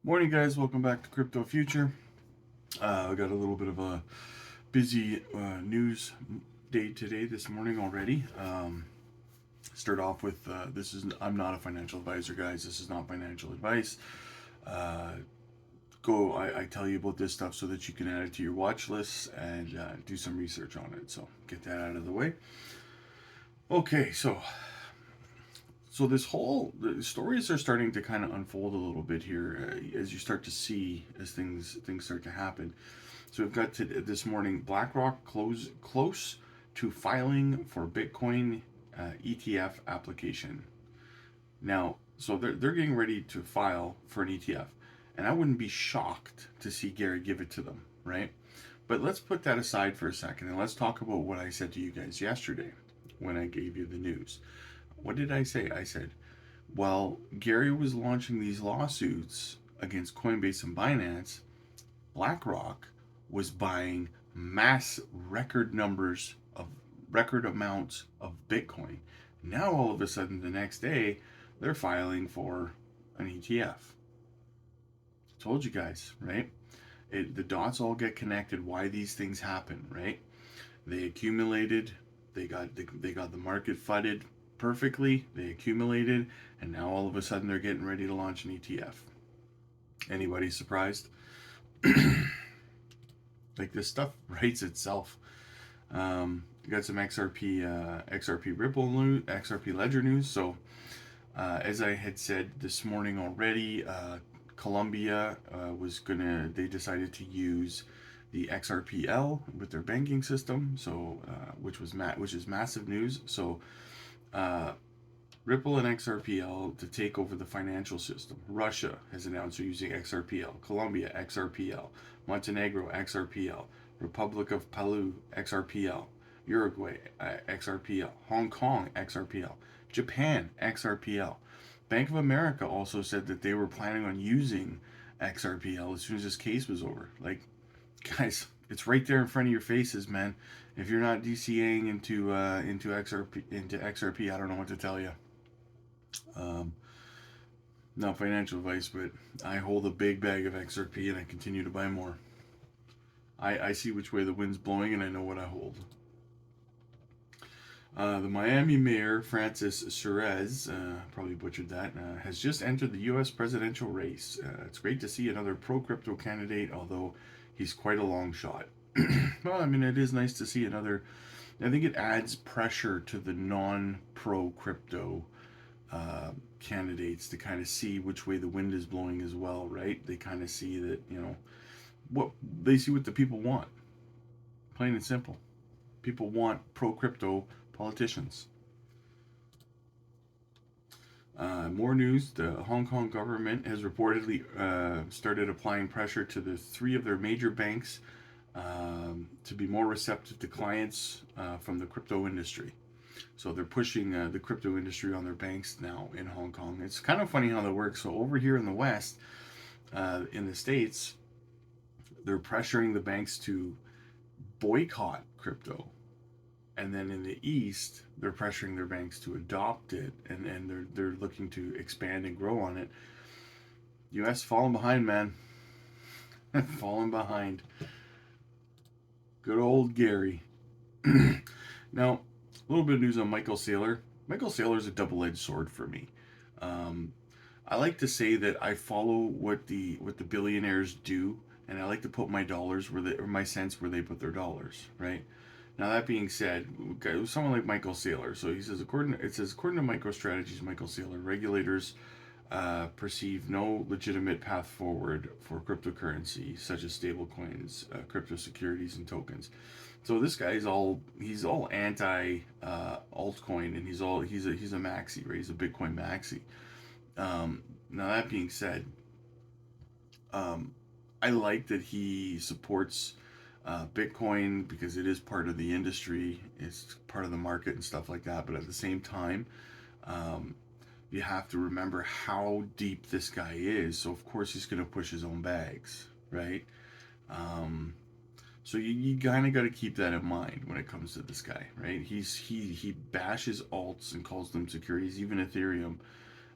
Morning, guys. Welcome back to Crypto Future. I got a little bit of a busy news day today, this morning already. Start off with this is I'm not a financial advisor, guys. This is not financial advice. Uh, I tell you about this stuff so that you can add it to your watch list and do some research on it. So get that out of the way. Okay, so this whole the stories are starting to kind of unfold a little bit here as you start to see as things start to happen. So we've got this morning BlackRock close to filing for Bitcoin ETF application. Now, so they're getting ready to file for an ETF, and I wouldn't be shocked to see Gary give it to them, right? But let's put that aside for a second and let's talk about what I said to you guys yesterday when I gave you the news. What did I say? I said, while Gary was launching these lawsuits against Coinbase and Binance, BlackRock was buying mass record amounts of Bitcoin. Now all of a sudden the next day they're filing for an ETF. Told you guys, right? The dots all get connected. Why these things happen, right? They accumulated. They got the market flooded perfectly. They accumulated, and now all of a sudden they're getting ready to launch an ETF. Anybody surprised? Like this stuff writes itself. Got some XRP Ripple news, XRP Ledger news. So, as I had said this morning already, Colombia they decided to use the XRPL with their banking system. So, which is massive news. So, uh, Ripple and XRPL to take over the financial system. Russia has announced they're using XRPL. Colombia, XRPL. Montenegro, XRPL. Republic of Palau, XRPL. Uruguay, XRPL. Hong Kong, XRPL. Japan, XRPL. Bank of America also said that they were planning on using XRPL as soon as this case was over. Like, guys, it's right there in front of your faces, man. If you're not DCAing into XRP, I don't know what to tell you. Um, Not financial advice, but I hold a big bag of XRP and I continue to buy more. I see which way the wind's blowing and I know what I hold. The Miami mayor, Francis Suarez, probably butchered that, has just entered the U.S. presidential race. It's great to see another pro crypto candidate, although he's quite a long shot. Well, I mean, it is nice to see another. I think it adds pressure to the non pro crypto candidates to kind of see which way the wind is blowing as well, right? They kind of see that, what they see what the people want. Plain and simple. People want pro crypto politicians. More news: the Hong Kong government has reportedly started applying pressure to the three of their major banks to be more receptive to clients from the crypto industry. So they're pushing the crypto industry on their banks now in Hong Kong. It's kind of funny how that works. So over here in the West, in the States, they're pressuring the banks to boycott crypto. And then in the East, they're pressuring their banks to adopt it, and they're looking to expand and grow on it. U.S. falling behind, man. Falling behind. Good old Gary. Now, a little bit of news on Michael Saylor. Michael Saylor is a double-edged sword for me. Um, I like to say that I follow what the billionaires do, and I like to put my dollars or my cents where they put their dollars. Right. Now that being said, someone like Michael Saylor. So he says according to MicroStrategy's Michael Saylor, regulators perceive no legitimate path forward for cryptocurrency such as stablecoins, crypto securities, and tokens. So this guy is he's all anti altcoin, and he's a maxi, right? He's a Bitcoin maxi. Now that being said, um, I like that he supports Bitcoin because it is part of the industry, it's part of the market and stuff like that. But at the same time, um, you have to remember how deep this guy is. So of course he's going to push his own bags, right? Um, so you kind of got to keep that in mind when it comes to this guy, right? He bashes alts and calls them securities, even Ethereum,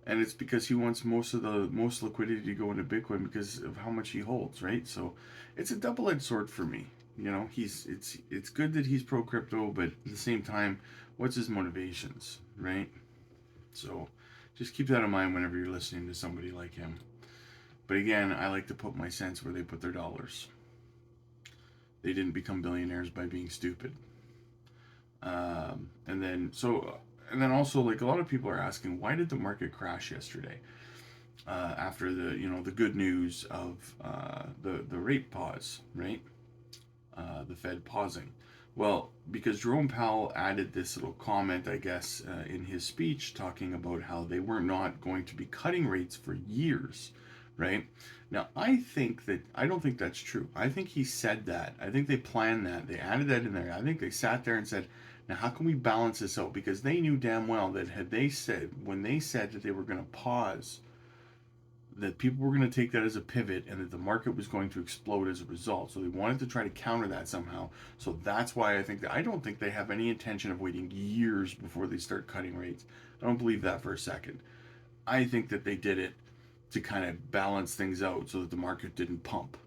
and it's because he wants most liquidity to go into Bitcoin because of how much he holds, right? So it's a double-edged sword for me. You know, it's good that he's pro crypto, but at the same time, what's his motivations, right? So just keep that in mind whenever you're listening to somebody like him. But again, I like to put my cents where they put their dollars. They didn't become billionaires by being stupid. And then also, like, a lot of people are asking, why did the market crash yesterday after the good news of the rate pause, right? The Fed pausing. Well, because Jerome Powell added this little comment, I guess, in his speech, talking about how they were not going to be cutting rates for years, right? Now, I don't think that's true. I think he said that. I think they planned that. They added that in there. I think they sat there and said, now how can we balance this out? Because they knew damn well that when they said that they were going to pause, that people were going to take that as a pivot and that the market was going to explode as a result. So they wanted to try to counter that somehow. So that's why I don't think they have any intention of waiting years before they start cutting rates. I don't believe that for a second. I think that they did it to kind of balance things out so that the market didn't pump.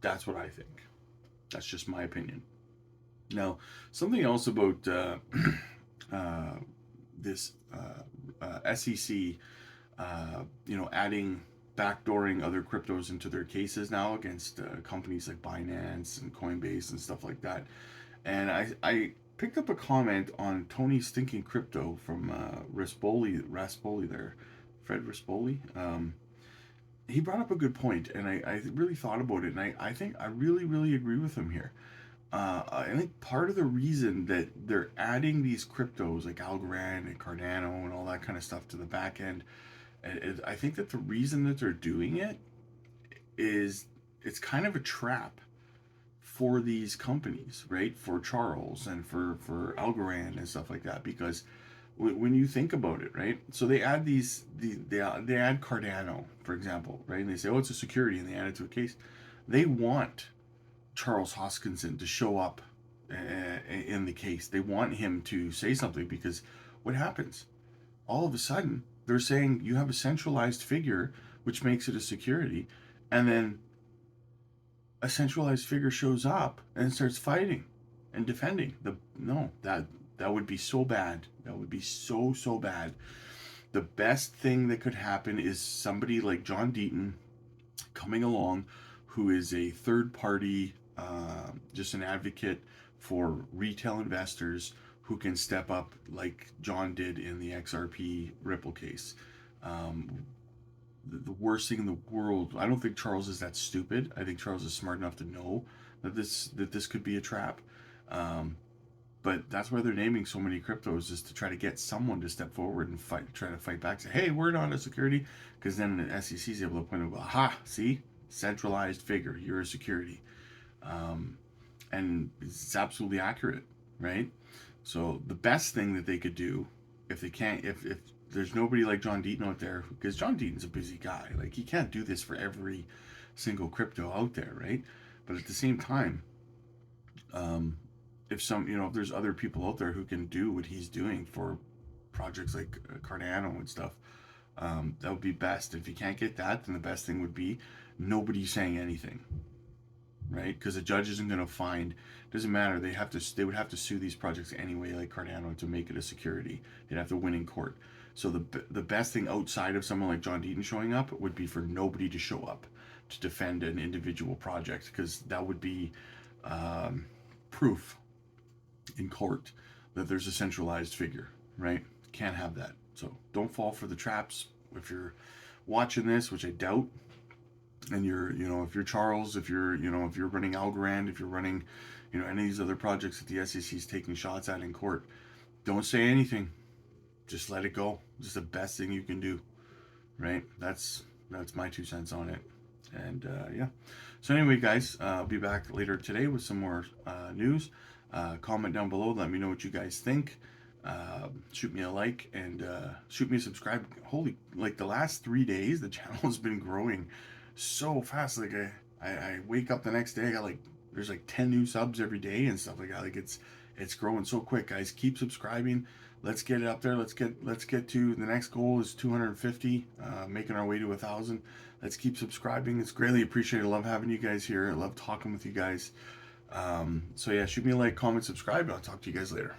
That's what I think. That's just my opinion. Now, something else about uh, this SEC, adding backdooring other cryptos into their cases now against companies like Binance and Coinbase and stuff like that. And I picked up a comment on Tony's Thinking Crypto from Raspoli there, Fred Raspoli. He brought up a good point, and I really thought about it, and I think I really, really agree with him here. I think part of the reason that they're adding these cryptos like Algorand and Cardano and all that kind of stuff to the back end, I think that the reason that they're doing it is it's kind of a trap for these companies, right? For Charles and for Algorand and stuff like that, because when you think about it, right? So they add they add Cardano, for example, right? And they say, oh, it's a security, and they add it to a case. They want Charles Hoskinson to show up in the case. They want him to say something, because what happens? All of a sudden, they're saying you have a centralized figure, which makes it a security, and then a centralized figure shows up and starts fighting and defending. That would be so bad. That would be so bad. The best thing that could happen is somebody like John Deaton coming along, who is a third party, just an advocate for retail investors, who can step up like John did in the XRP Ripple case. The worst thing in the world. I don't think Charles is that stupid. I think Charles is smart enough to know that this could be a trap. But that's why they're naming so many cryptos, is to try to get someone to step forward and try to fight back. Say, hey, we're not a security, because then the SEC is able to point out, aha, see, centralized figure, you're a security, and it's absolutely accurate, right? So the best thing that they could do, if they can't, if there's nobody like John Deaton out there, because John Deaton's a busy guy, like he can't do this for every single crypto out there, right? But at the same time, if there's other people out there who can do what he's doing for projects like Cardano and stuff, that would be best. If you can't get that, then the best thing would be nobody saying anything, right? Because the judge isn't going to find. Doesn't matter. They would have to sue these projects anyway, like Cardano, to make it a security. They'd have to win in court. So the best thing outside of someone like John Deaton showing up would be for nobody to show up to defend an individual project, because that would be proof in court that there's a centralized figure, right? Can't have that. So don't fall for the traps. If you're watching this, which I doubt, and if you're Charles, if you're running Algorand, if you're running, any of these other projects that the SEC is taking shots at in court, don't say anything. Just let it go. It's the best thing you can do, right? That's my 2 cents on it. And yeah. So anyway, guys, I'll be back later today with some more news. Comment down below. Let me know what you guys think. Shoot me a like, and shoot me a subscribe. Like the last 3 days, the channel has been growing so fast. Like I wake up the next day, I got there's 10 new subs every day and stuff like that. Like it's growing so quick, guys. Keep subscribing. let's get it up there. Let's get to the next goal is 250, making our way to 1,000. Let's keep subscribing. It's greatly appreciated. I love having you guys here. I love talking with you guys. So yeah, shoot me a like, comment, subscribe, and I'll talk to you guys later.